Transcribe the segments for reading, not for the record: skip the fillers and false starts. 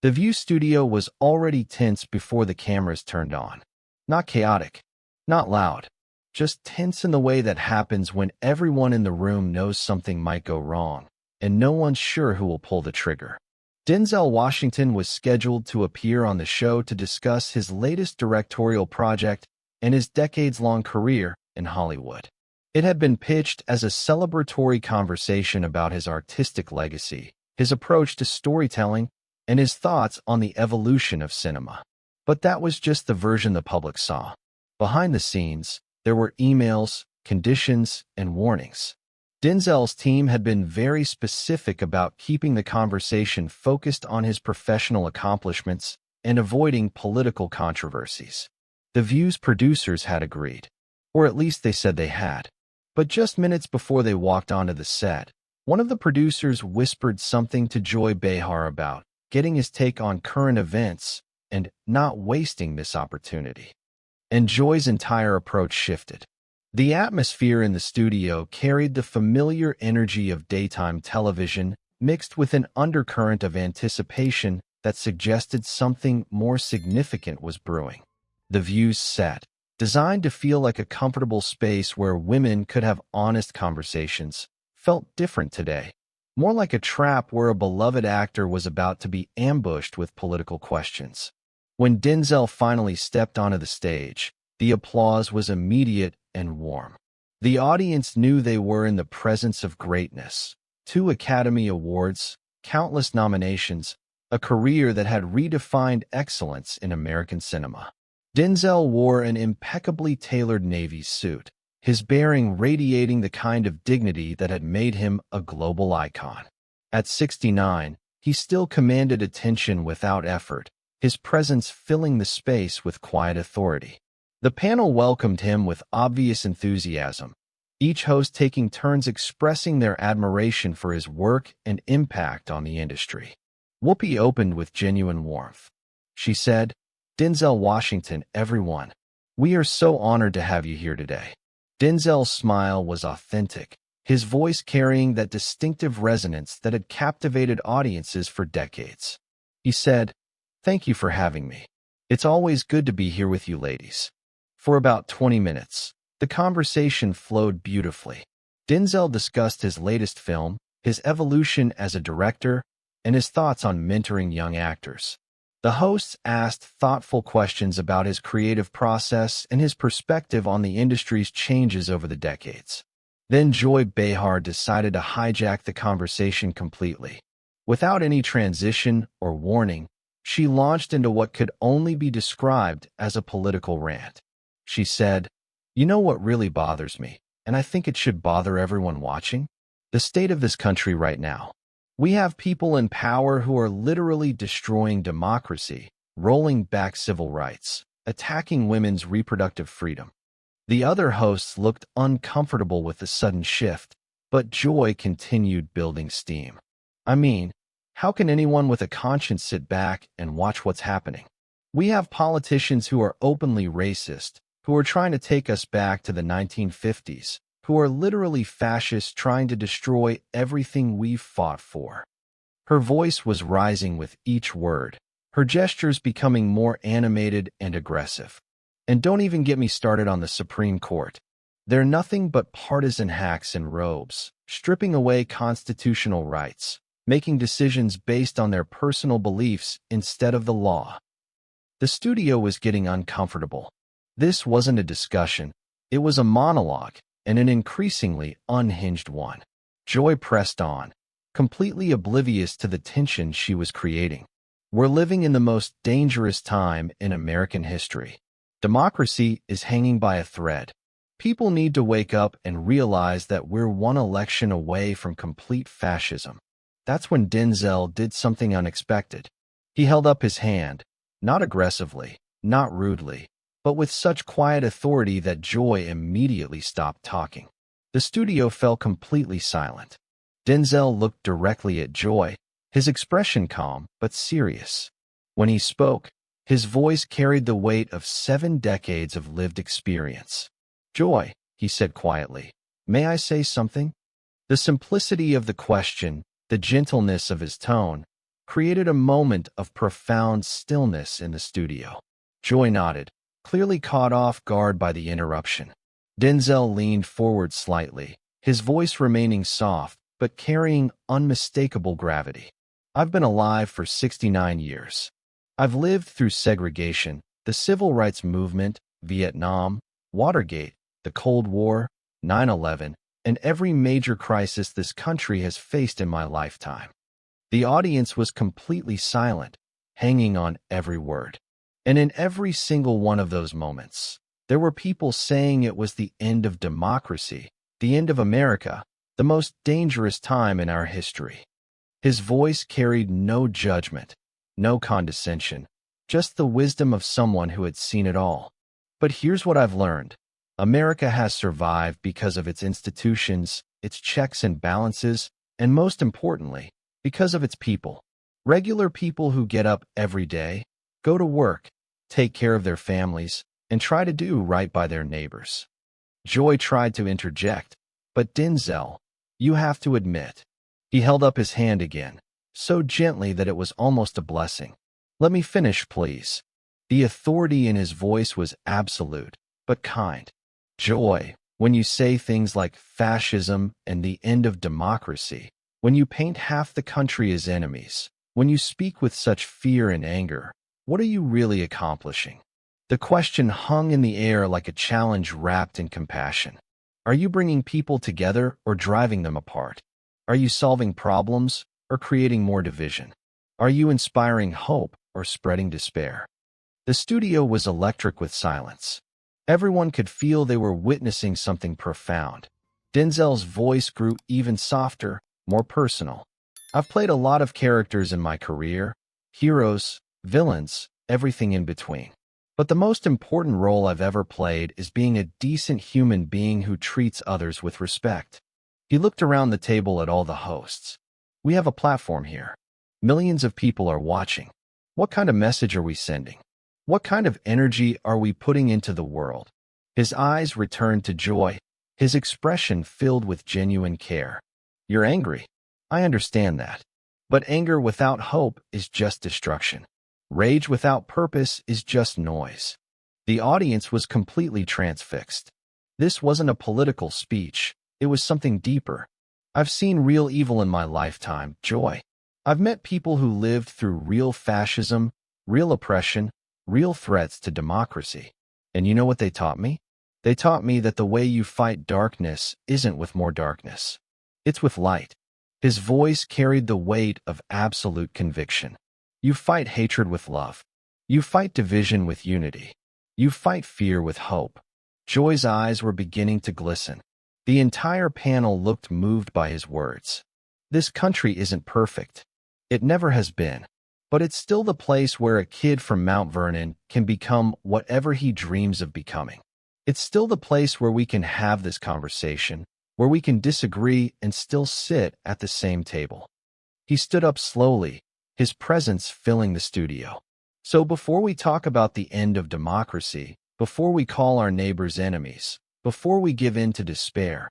The View studio was already tense before the cameras turned on. Not chaotic, not loud, just tense in the way that happens when everyone in the room knows something might go wrong, and no one's sure who will pull the trigger. Denzel Washington was scheduled to appear on the show to discuss his latest directorial project and his decades-long career in Hollywood. It had been pitched as a celebratory conversation about his artistic legacy, his approach to storytelling, and his thoughts on the evolution of cinema. But that was just the version the public saw. Behind the scenes, there were emails, conditions, and warnings. Denzel's team had been very specific about keeping the conversation focused on his professional accomplishments and avoiding political controversies. The View's producers had agreed, or at least they said they had. But just minutes before they walked onto the set, one of the producers whispered something to Joy Behar about getting his take on current events and not wasting this opportunity. And Joy's entire approach shifted. The atmosphere in the studio carried the familiar energy of daytime television mixed with an undercurrent of anticipation that suggested something more significant was brewing. The View's set, designed to feel like a comfortable space where women could have honest conversations, felt different today. More like a trap where a beloved actor was about to be ambushed with political questions. When Denzel finally stepped onto the stage, the applause was immediate and warm. The audience knew they were in the presence of greatness. 2 Academy Awards, countless nominations, a career that had redefined excellence in American cinema. Denzel wore an impeccably tailored Navy suit, his bearing radiating the kind of dignity that had made him a global icon. At 69, he still commanded attention without effort, his presence filling the space with quiet authority. The panel welcomed him with obvious enthusiasm, each host taking turns expressing their admiration for his work and impact on the industry. Whoopi opened with genuine warmth. She said, "Denzel Washington, everyone. We are so honored to have you here today." Denzel's smile was authentic, his voice carrying that distinctive resonance that had captivated audiences for decades. He said, "Thank you for having me. It's always good to be here with you ladies." For about 20 minutes, the conversation flowed beautifully. Denzel discussed his latest film, his evolution as a director, and his thoughts on mentoring young actors. The hosts asked thoughtful questions about his creative process and his perspective on the industry's changes over the decades. Then Joy Behar decided to hijack the conversation completely. Without any transition or warning, she launched into what could only be described as a political rant. She said, "You know what really bothers me, and I think it should bother everyone watching? The state of this country right now. We have people in power who are literally destroying democracy, rolling back civil rights, attacking women's reproductive freedom." The other hosts looked uncomfortable with the sudden shift, but Joy continued building steam. "I mean, how can anyone with a conscience sit back and watch what's happening? We have politicians who are openly racist, who are trying to take us back to the 1950s, who are literally fascists trying to destroy everything we've fought for." Her voice was rising with each word, her gestures becoming more animated and aggressive. "And don't even get me started on the Supreme Court. They're nothing but partisan hacks in robes, stripping away constitutional rights, making decisions based on their personal beliefs instead of the law." The studio was getting uncomfortable. This wasn't a discussion, it was a monologue, and an increasingly unhinged one. Joy pressed on, completely oblivious to the tension she was creating. "We're living in the most dangerous time in American history. Democracy is hanging by a thread. People need to wake up and realize that we're one election away from complete fascism." That's when Denzel did something unexpected. He held up his hand, not aggressively, not rudely, but with such quiet authority that Joy immediately stopped talking. The studio fell completely silent. Denzel looked directly at Joy, his expression calm but serious. When he spoke, his voice carried the weight of 7 decades of lived experience. "Joy," he said quietly, "may I say something?" The simplicity of the question, the gentleness of his tone, created a moment of profound stillness in the studio. Joy nodded, clearly caught off guard by the interruption. Denzel leaned forward slightly, his voice remaining soft, but carrying unmistakable gravity. I've been alive for 69 years. I've lived through segregation, the civil rights movement, Vietnam, Watergate, the Cold War, 9/11, and every major crisis this country has faced in my lifetime. The audience was completely silent, hanging on every word. And in every single one of those moments, there were people saying it was the end of democracy, the end of America, the most dangerous time in our history. His voice carried no judgment, no condescension, just the wisdom of someone who had seen it all. But here's what I've learned. America has survived because of its institutions, its checks and balances, and most importantly, because of its people. Regular people who get up every day, go to work, take care of their families, and try to do right by their neighbors. Joy tried to interject, but Denzel, you have to admit. He held up his hand again, so gently that it was almost a blessing. Let me finish, please. The authority in his voice was absolute, but kind. Joy, when you say things like fascism and the end of democracy, when you paint half the country as enemies, when you speak with such fear and anger, what are you really accomplishing? The question hung in the air like a challenge wrapped in compassion. Are you bringing people together or driving them apart? Are you solving problems or creating more division? Are you inspiring hope or spreading despair? The studio was electric with silence. Everyone could feel they were witnessing something profound. Denzel's voice grew even softer, more personal. I've played a lot of characters in my career, heroes, villains, everything in between. But the most important role I've ever played is being a decent human being who treats others with respect. He looked around the table at all the hosts. We have a platform here. Millions of people are watching. What kind of message are we sending? What kind of energy are we putting into the world? His eyes returned to Joy, his expression filled with genuine care. You're angry. I understand that. But anger without hope is just destruction. Rage without purpose is just noise. The audience was completely transfixed. This wasn't a political speech. It was something deeper. I've seen real evil in my lifetime, Joy. I've met people who lived through real fascism, real oppression, real threats to democracy. And you know what they taught me? They taught me that the way you fight darkness isn't with more darkness. It's with light. His voice carried the weight of absolute conviction. You fight hatred with love. You fight division with unity. You fight fear with hope. Joy's eyes were beginning to glisten. The entire panel looked moved by his words. This country isn't perfect. It never has been. But it's still the place where a kid from Mount Vernon can become whatever he dreams of becoming. It's still the place where we can have this conversation, where we can disagree and still sit at the same table. He stood up slowly, his presence filling the studio. So before we talk about the end of democracy, before we call our neighbors enemies, before we give in to despair,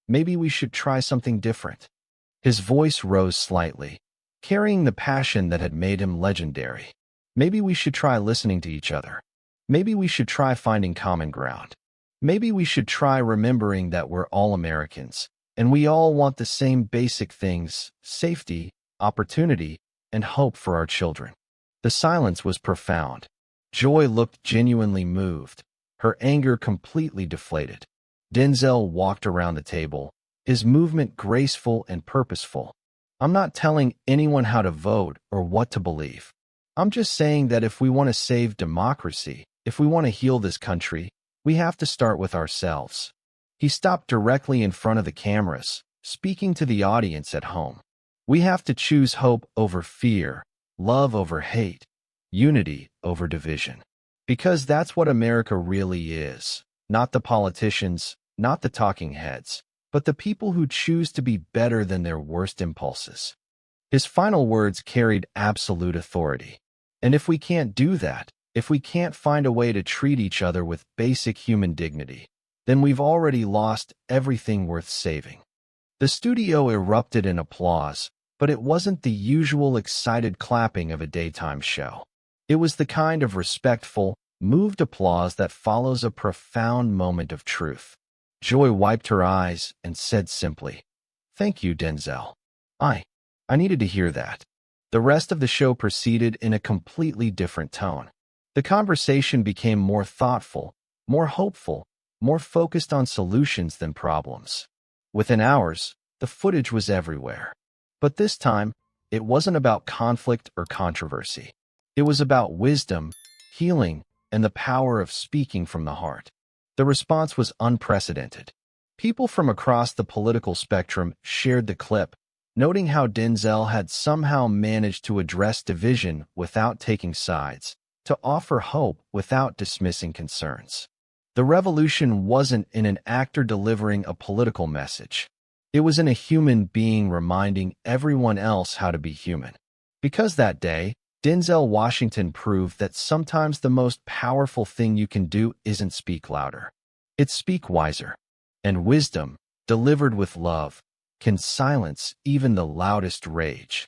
maybe we should try something different. His voice rose slightly, carrying the passion that had made him legendary. Maybe we should try listening to each other. Maybe we should try finding common ground. Maybe we should try remembering that we're all Americans, and we all want the same basic things: safety, opportunity, and hope for our children. The silence was profound. Joy looked genuinely moved, her anger completely deflated. Denzel walked around the table, his movement graceful and purposeful. I'm not telling anyone how to vote or what to believe. I'm just saying that if we want to save democracy, if we want to heal this country, we have to start with ourselves. He stopped directly in front of the cameras, speaking to the audience at home. We have to choose hope over fear, love over hate, unity over division. Because that's what America really is. Not the politicians, not the talking heads, but the people who choose to be better than their worst impulses. His final words carried absolute authority. And if we can't do that, if we can't find a way to treat each other with basic human dignity, then we've already lost everything worth saving. The studio erupted in applause, But it wasn't the usual excited clapping of a daytime show. It was the kind of respectful, moved applause that follows a profound moment of truth. Joy wiped her eyes and said simply, "Thank you, Denzel. I needed to hear that." The rest of the show proceeded in a completely different tone. The conversation became more thoughtful, more hopeful, more focused on solutions than problems. Within hours, the footage was everywhere. But this time, it wasn't about conflict or controversy. It was about wisdom, healing, and the power of speaking from the heart. The response was unprecedented. People from across the political spectrum shared the clip, noting how Denzel had somehow managed to address division without taking sides, to offer hope without dismissing concerns. The revolution wasn't in an actor delivering a political message. It was in a human being reminding everyone else how to be human. Because that day, Denzel Washington proved that sometimes the most powerful thing you can do isn't speak louder. It's speak wiser. And wisdom, delivered with love, can silence even the loudest rage.